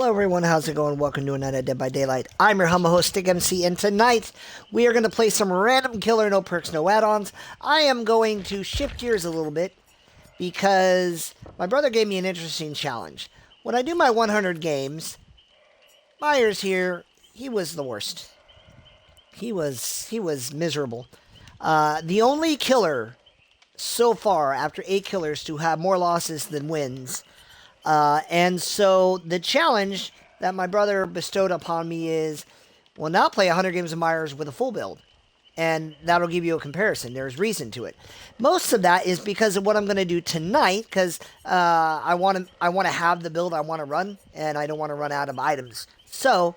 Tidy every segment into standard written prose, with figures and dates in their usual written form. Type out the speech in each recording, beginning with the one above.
Hello everyone, how's it going? Welcome to another Dead by Daylight. I'm your humble host, Stick MC, and tonight we are going to play some random killer, no perks, no add-ons. I am going to shift gears a little bit because my brother gave me an interesting challenge. When I do my 100 games, Myers here, he was the worst. He was miserable. The only killer so far, after 8 killers, to have more losses than wins. And so the challenge that my brother bestowed upon me is, well, now play 100 games of Myers with a full build. And that'll give you a comparison. There's reason to it. Most of that is because of what I'm going to do tonight, because I want to have the build I want to run, and I don't want to run out of items. So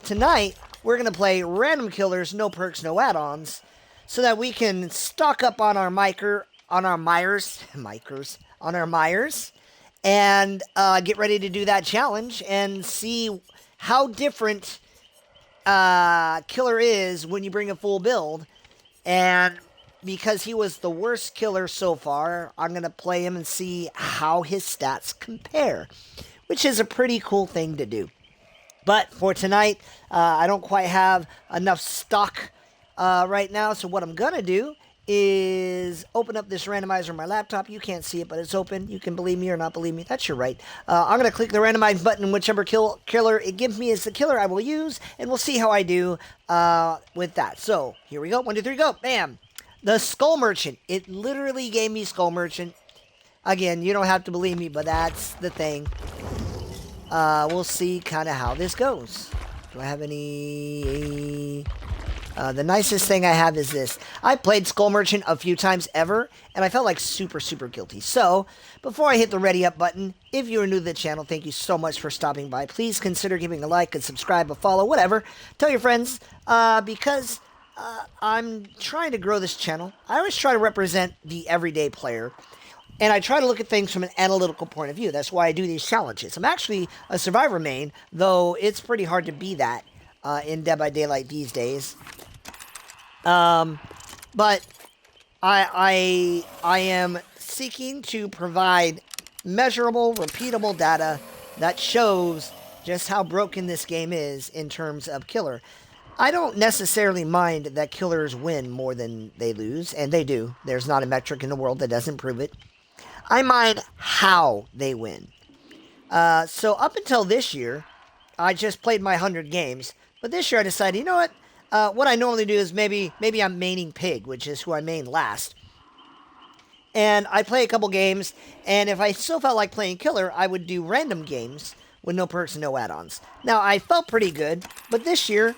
tonight we're going to play random killers, no perks, no add-ons, so that we can stock up on our Myers, and get ready to do that challenge and see how different killer is when you bring a full build. And because he was the worst killer so far, I'm going to play him and see how his stats compare, which is a pretty cool thing to do. But for tonight, I don't quite have enough stock right now, so what I'm going to do is open up this randomizer on my laptop. You can't see it, but it's open. You can believe me or not believe me. That's your right. I'm going to click the randomize button. Whichever killer it gives me is the killer I will use, and we'll see how I do with that. So here we go. 1, 2, 3, go. Bam. The Skull Merchant. It literally gave me Skull Merchant. Again, you don't have to believe me, but that's the thing. We'll see kind of how this goes. Do I have any... the nicest thing I have is this. I played Skull Merchant a few times ever, and I felt like super guilty. So, before I hit the ready up button, if you are new to the channel, thank you so much for stopping by. Please consider giving a like, and subscribe, a follow, whatever. Tell your friends, because I'm trying to grow this channel. I always try to represent the everyday player, and I try to look at things from an analytical point of view. That's why I do these challenges. I'm actually a Survivor main, though it's pretty hard to be that in Dead by Daylight these days. But I am seeking to provide measurable, repeatable data that shows just how broken this game is in terms of killer. I don't necessarily mind that killers win more than they lose, and they do. There's not a metric in the world that doesn't prove it. I mind how they win. So up until this year, I just played my 100 games, but this year I decided, you know what? What I normally do is maybe I'm maining Pig, which is who I main last. And I play a couple games, and if I still felt like playing killer, I would do random games with no perks and no add-ons. Now, I felt pretty good, but this year,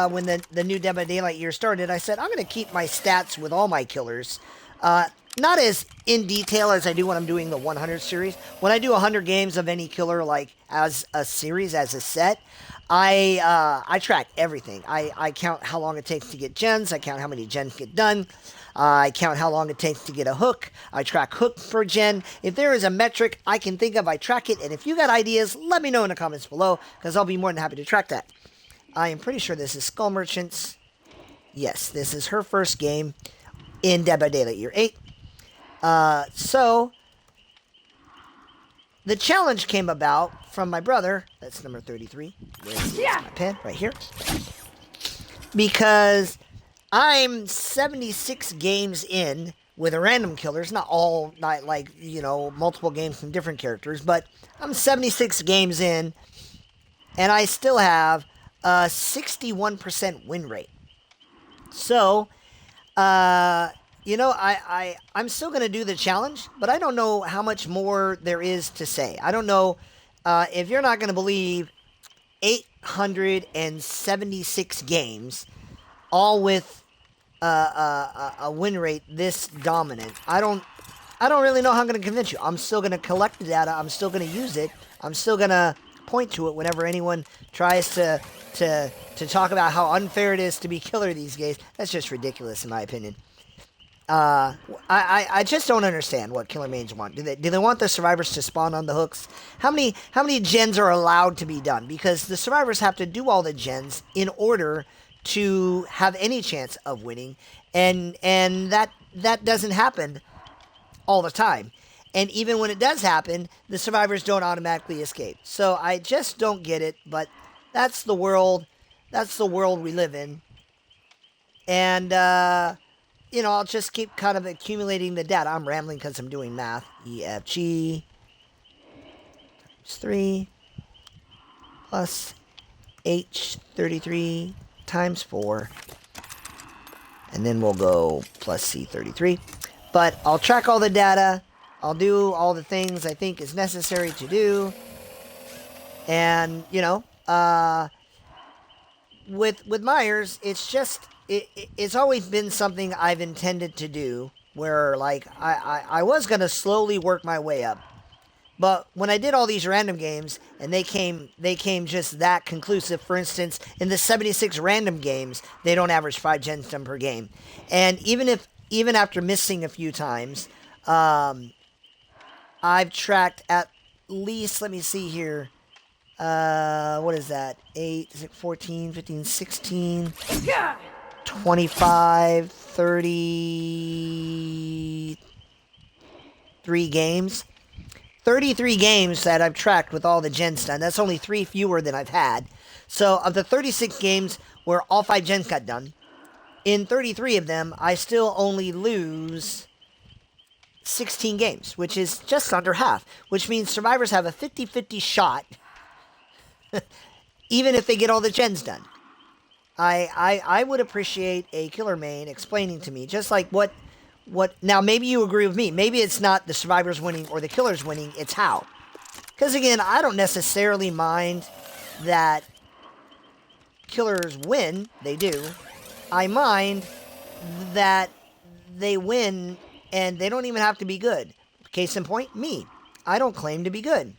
when the new Dead by Daylight year started, I said, I'm going to keep my stats with all my killers. Not as in detail as I do when I'm doing the 100 series. When I do 100 games of any killer, like as a series, as a set, I track everything. I count how long it takes to get gens. I count how many gens get done. I count how long it takes to get a hook. I track hook per gen. If there is a metric I can think of, I track it. And if you got ideas, let me know in the comments below, because I'll be more than happy to track that. I am pretty sure this is Skull Merchant's. Yes, this is her first game in Dead by Daylight Year 8. So the challenge came about from my brother. That's number 33. Where's my pen? Right here. Because I'm 76 games in with a random killers. Not like, you know, multiple games from different characters. But I'm 76 games in, and I still have a 61% win rate. So, you know, I'm still going to do the challenge, but I don't know how much more there is to say. I don't know if you're not going to believe 876 games, all with a win rate this dominant. I don't really know how I'm going to convince you. I'm still going to collect the data. I'm still going to use it. I'm still going to point to it whenever anyone tries to talk about how unfair it is to be killer these days. That's just ridiculous, in my opinion. I just don't understand what killer mains want. Do they want the survivors to spawn on the hooks? How many gens are allowed to be done? Because the survivors have to do all the gens in order to have any chance of winning, and that doesn't happen all the time. And even when it does happen, the survivors don't automatically escape. So I just don't get it, but that's the world. That's the world we live in. And, I'll just keep kind of accumulating the data. I'm rambling because I'm doing math. E, F, G times 3 plus H 33 times 4. And then we'll go plus C 33. But I'll track all the data. I'll do all the things I think is necessary to do. And, with Myers, it's just, it's always been something I've intended to do, where, like, I was going to slowly work my way up. But when I did all these random games, and they came just that conclusive. For instance, in the 76 random games, they don't average 5 gens done per game. And even after missing a few times, I've tracked at least, let me see here, what is that? 8, 14, 15, 16, 25, 33 games. 33 games that I've tracked with all the gens done. That's only 3 fewer than I've had. So of the 36 games where all 5 gens got done, in 33 of them, I still only lose 16 games, which is just under half, which means survivors have a 50-50 shot, even if they get all the gens done. I would appreciate a killer main explaining to me, just like what, now maybe you agree with me, maybe it's not the survivors winning or the killers winning, it's how. Because again, I don't necessarily mind that killers win, they do. I mind that they win and they don't even have to be good. Case in point, me. I don't claim to be good.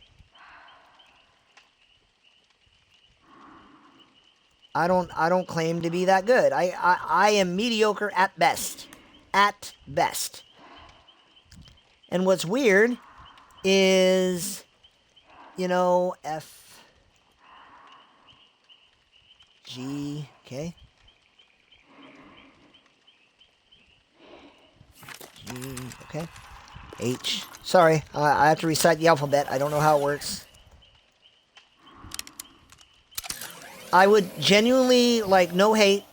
I don't claim to be that good. I am mediocre at best. At best. And what's weird is, F, G, okay. G, okay. H. Sorry, I have to recite the alphabet. I don't know how it works. I would genuinely, no hate,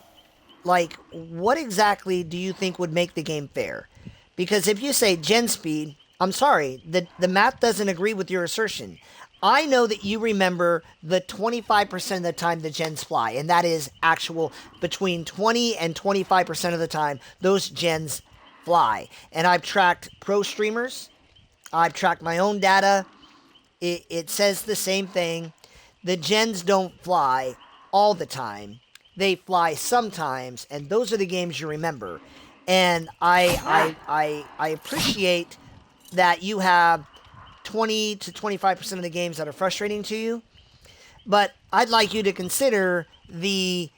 what exactly do you think would make the game fair? Because if you say gen speed, I'm sorry, the math doesn't agree with your assertion. I know that you remember the 25% of the time the gens fly, and that is actual between 20 and 25% of the time those gens fly. And I've tracked pro streamers. I've tracked my own data. It says the same thing. The gens don't fly all the time. They fly sometimes, and those are the games you remember. And I appreciate that you have 20 to 25% of the games that are frustrating to you, but I'd like you to consider the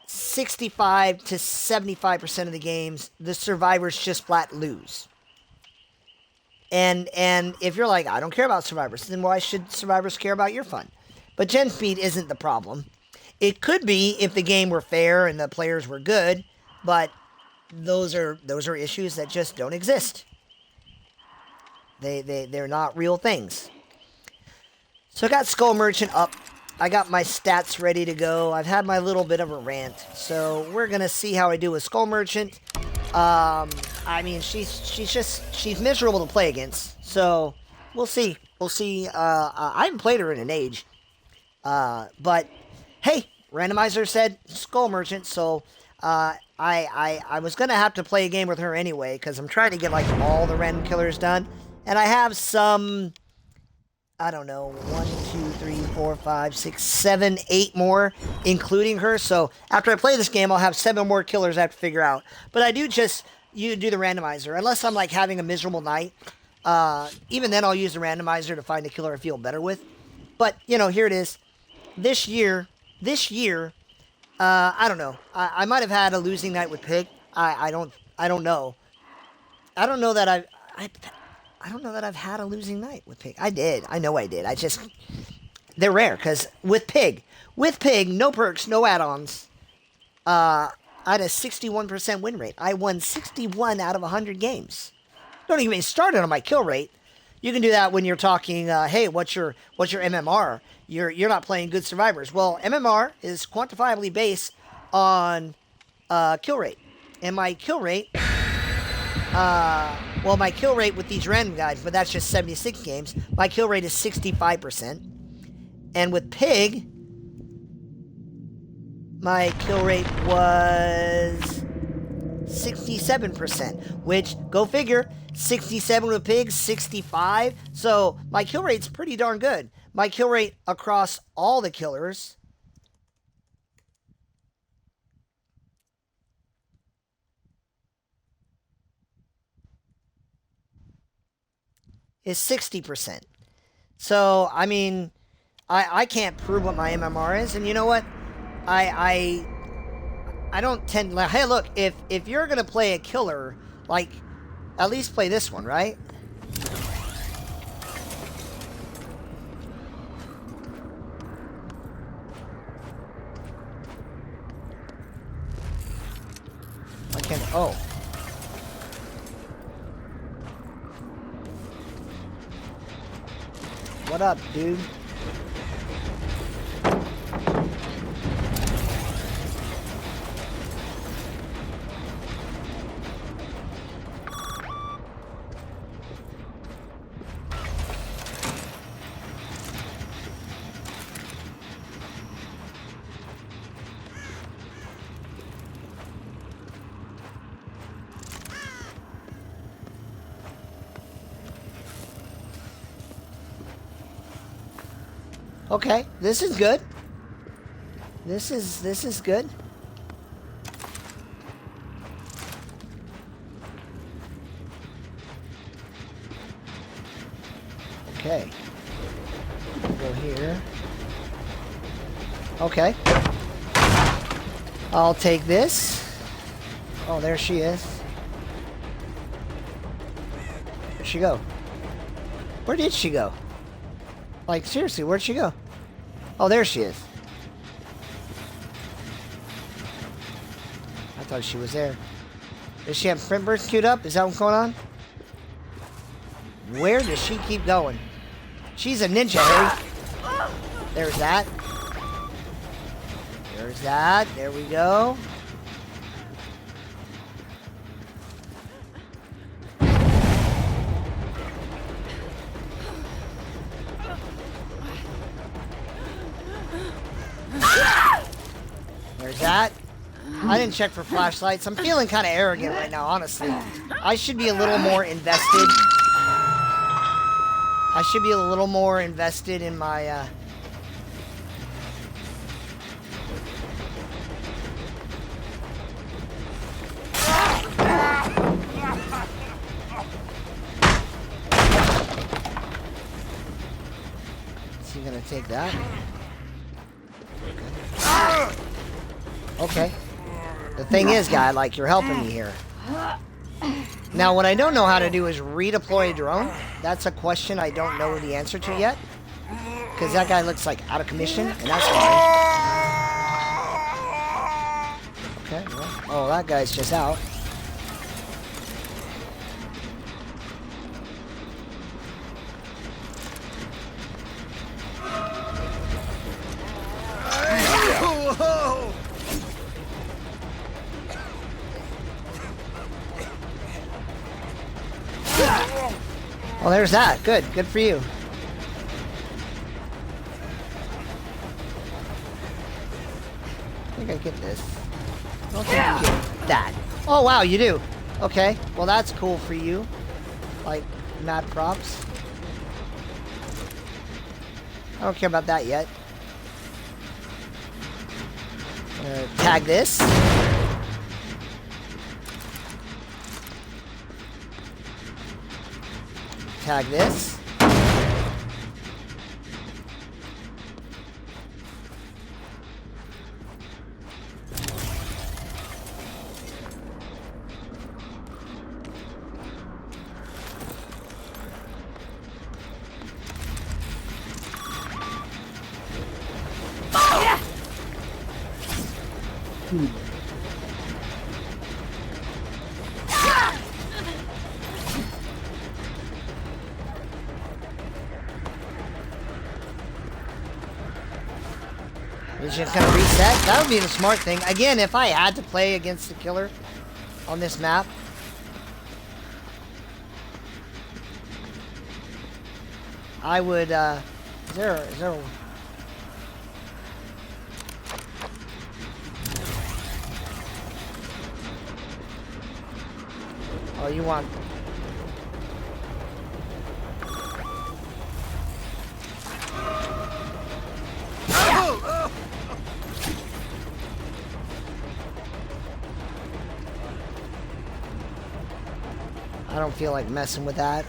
65 to 75% of the games the survivors just flat lose. And if you're like, I don't care about survivors, then why should survivors care about your fun? But gen speed isn't the problem. It could be if the game were fair and the players were good, but those are issues that just don't exist. They're not real things. So I got Skull Merchant up. I got my stats ready to go. I've had my little bit of a rant. So we're going to see how I do with Skull Merchant. She's miserable to play against. So we'll see. I haven't played her in an age. But hey, Randomizer said Skull Merchant, so I was gonna have to play a game with her anyway, because I'm trying to get all the random killers done. And I have some, I don't know, 1, 2, 3, 4, 5, 6, 7, 8 more, including her. So after I play this game, I'll have 7 more killers I have to figure out. But I do you do the randomizer, unless I'm having a miserable night. Even then, I'll use the randomizer to find a killer I feel better with. But here it is. This year, I don't know. I might have had a losing night with Pig. I don't know. I don't know that I've had a losing night with Pig. I did. I know I did. They're rare, because with Pig, no perks, no add-ons, I had a 61% win rate. I won 61 out of 100 games. Don't even get me started on my kill rate. You can do that when you're talking, hey, what's your MMR? You're not playing good survivors. Well, MMR is quantifiably based on kill rate. And my kill rate, my kill rate with these random guys, but that's just 76 games, my kill rate is 65%. And with Pig, my kill rate was 67%, which, go figure, 67 with Pigs, 65. So my kill rate's pretty darn good. My kill rate across all the killers is 60%. So, I mean, I can't prove what my MMR is, and you know what? I don't tend to, hey, look, if you're going to play a killer, like, at least play this one, right? I can't, oh. What up, dude? Okay, this is good. This is good. Okay. Go here. Okay. I'll take this. Oh, there she is. Where'd she go? Where did she go? Like, seriously, where'd she go? Oh, there she is. I thought she was there. Does she have sprint burst queued up? Is that what's going on? Where does she keep going? She's a ninja, Harry. There's that. There's that. There we go. There's that. I didn't check for flashlights. I'm feeling kind of arrogant right now, honestly. I should be a little more invested. I should be a little more invested in my, Is he gonna take that? Okay. The thing is, guy, like, you're helping me here. Now, what I don't know how to do is redeploy a drone. That's a question I don't know the answer to yet. Because that guy looks like out of commission, and that's fine. Okay, well, oh, that guy's just out. Well, there's that. Good. Good for you. I think I get this. I don't think you get that. Oh, wow, you do. Okay. Well, that's cool for you. Like, mad props. I don't care about that yet. Tag this. Tag this. damage and it's gonna reset. That would be the smart thing. Again, if I had to play against the killer on this map, I would, is there oh, you want... I don't feel like messing with that.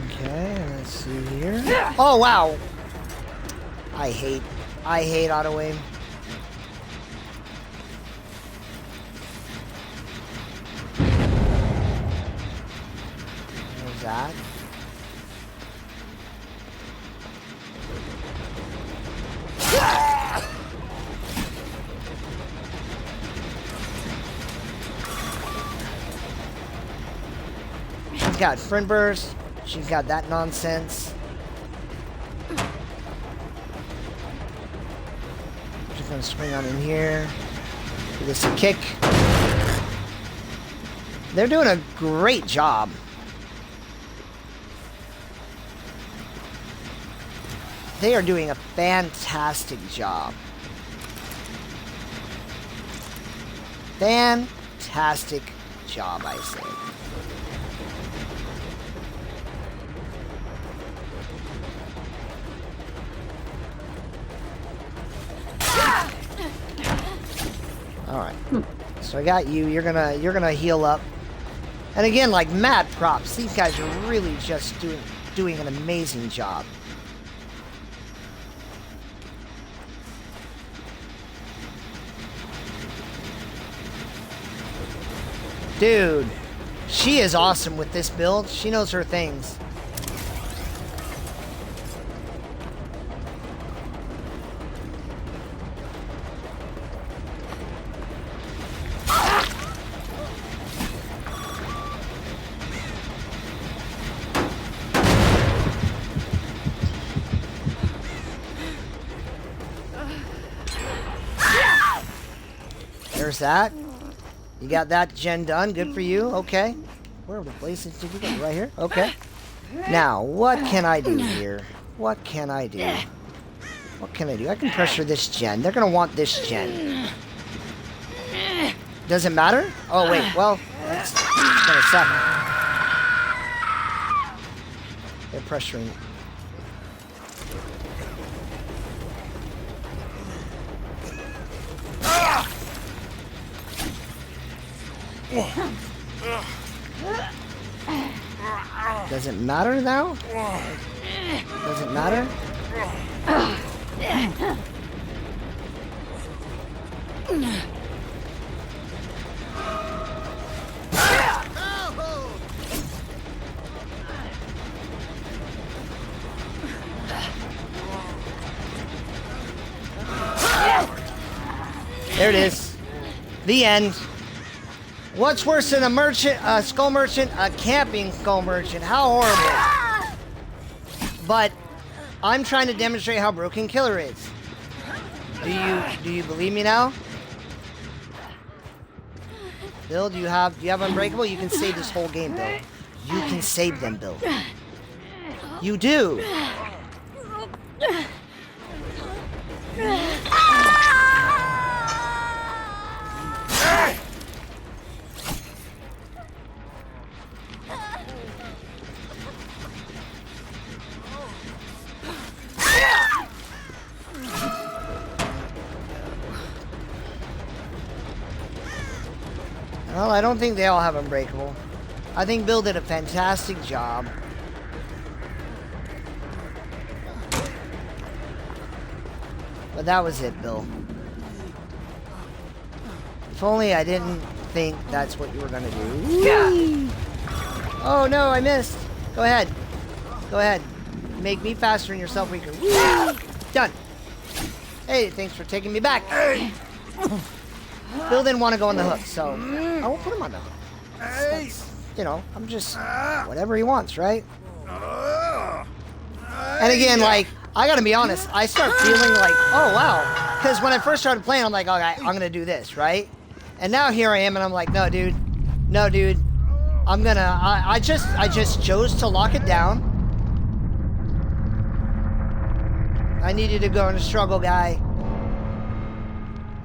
Okay, let's see here. Oh, wow! I hate auto aim. There's that. She's got friend burst. She's got that nonsense. Just gonna swing on in here. Give this a kick. They're doing a great job. They are doing a fantastic job. Fantastic job, I say. All right. So I got you. You're gonna heal up. And again, like, mad props. These guys are really just doing an amazing job. Dude, she is awesome with this build. She knows her things. There's that. You got that gen done. Good for you. Okay. Where the places did you go? Right here? Okay. Now, what can I do here? What can I do? What can I do? I can pressure this gen. They're going to want this gen. Does it matter? Oh, wait. Well, that's going to suck. They're pressuring. Does it matter now? Does it matter? There it is. The end. What's worse than a merchant, a skull merchant, a camping skull merchant? How horrible. But I'm trying to demonstrate how broken Killer is. Do you believe me now? Bill, do you have Unbreakable? You can save this whole game, Bill. You can save them, Bill. You do. Well, I don't think they all have Unbreakable. I think Bill did a fantastic job. But that was it, Bill. If only I didn't think that's what you were gonna do. Yeah. Oh no, I missed. Go ahead. Go ahead. Make me faster and yourself weaker. Whee! Done. Hey, thanks for taking me back. Bill didn't want to go on the hook, so I won't put him on the hook. That's, you know, I'm just whatever he wants, right? And again, like, I gotta be honest, I start feeling like, oh wow, because when I first started playing, I'm like, okay, I'm gonna do this, right? And now here I am, and I'm like, no, dude, I'm gonna. I just chose to lock it down. I needed to go in a struggle, guy.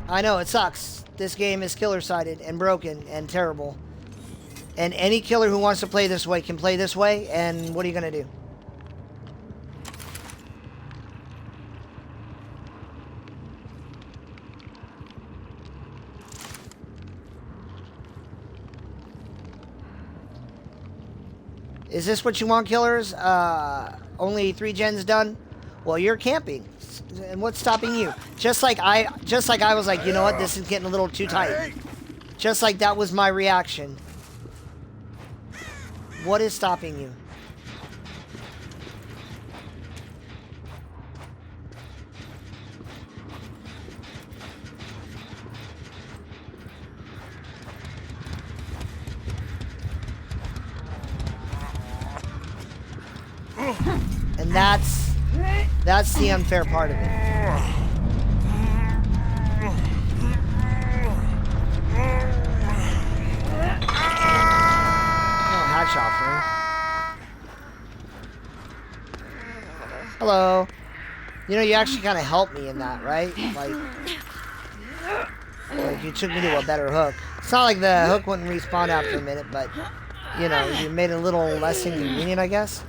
I know it sucks. This game is killer-sided and broken and terrible. And any killer who wants to play this way can play this way, and what are you gonna do? Is this what you want, killers? Only 3 gens done? Well, you're camping. And what's stopping you? Just like I was like, you know what, this is getting a little too tight. Just like that was my reaction. What is stopping you? And that's the unfair part of it. Oh, hatch offering. Hello. You know, you actually kind of helped me in that, right? Like you took me to a better hook. It's not like the hook wouldn't respawn after a minute, but you know, you made it a little less inconvenient, I guess.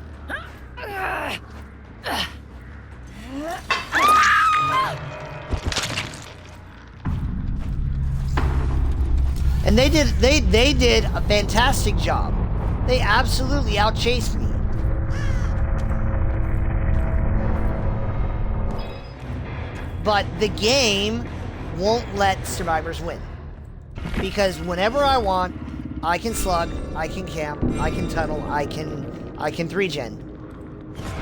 And they did a fantastic job. They absolutely outchased me. But the game won't let survivors win. Because whenever I want, I can slug, I can camp, I can tunnel, I can 3-gen.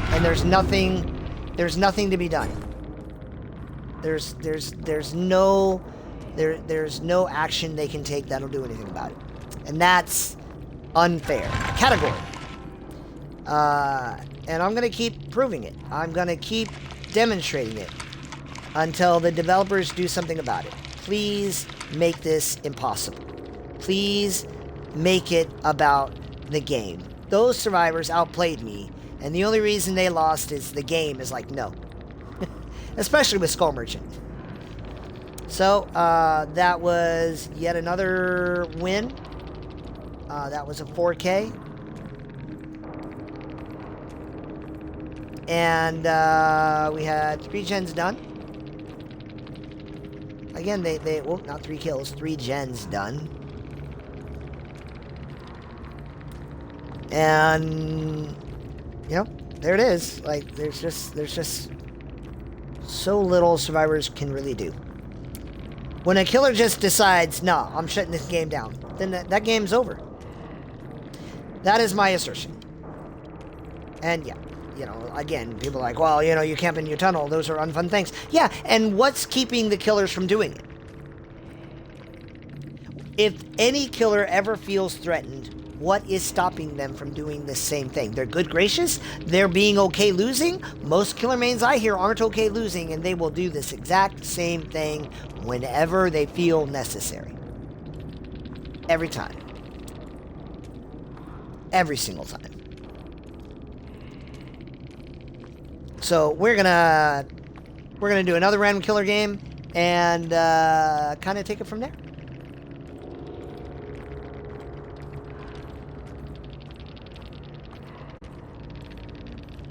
And there's nothing to be done. There's no action they can take that'll do anything about it. And that's unfair. Category. And I'm going to keep proving it. I'm going to keep demonstrating it until the developers do something about it. Please make this impossible. Please make it about the game. Those survivors outplayed me, and the only reason they lost is the game is like, no. Especially with Skull Merchant. So, that was yet another win. That was a 4K. And we had 3 gens done. Again, well, not 3 kills, 3 gens done. And, you know, there it is. Like, there's just so little survivors can really do. When a killer just decides, no, I'm shutting this game down, then that game's over. That is my assertion. And yeah, you know, again, people are like, well, you know, you camp in your tunnel. Those are unfun things. Yeah, and what's keeping the killers from doing it? If any killer ever feels threatened, what is stopping them from doing the same thing? They're good gracious. They're being okay losing. Most killer mains I hear aren't okay losing, and they will do this exact same thing whenever they feel necessary. Every time. Every single time. So we're gonna do another random killer game and kind of take it from there.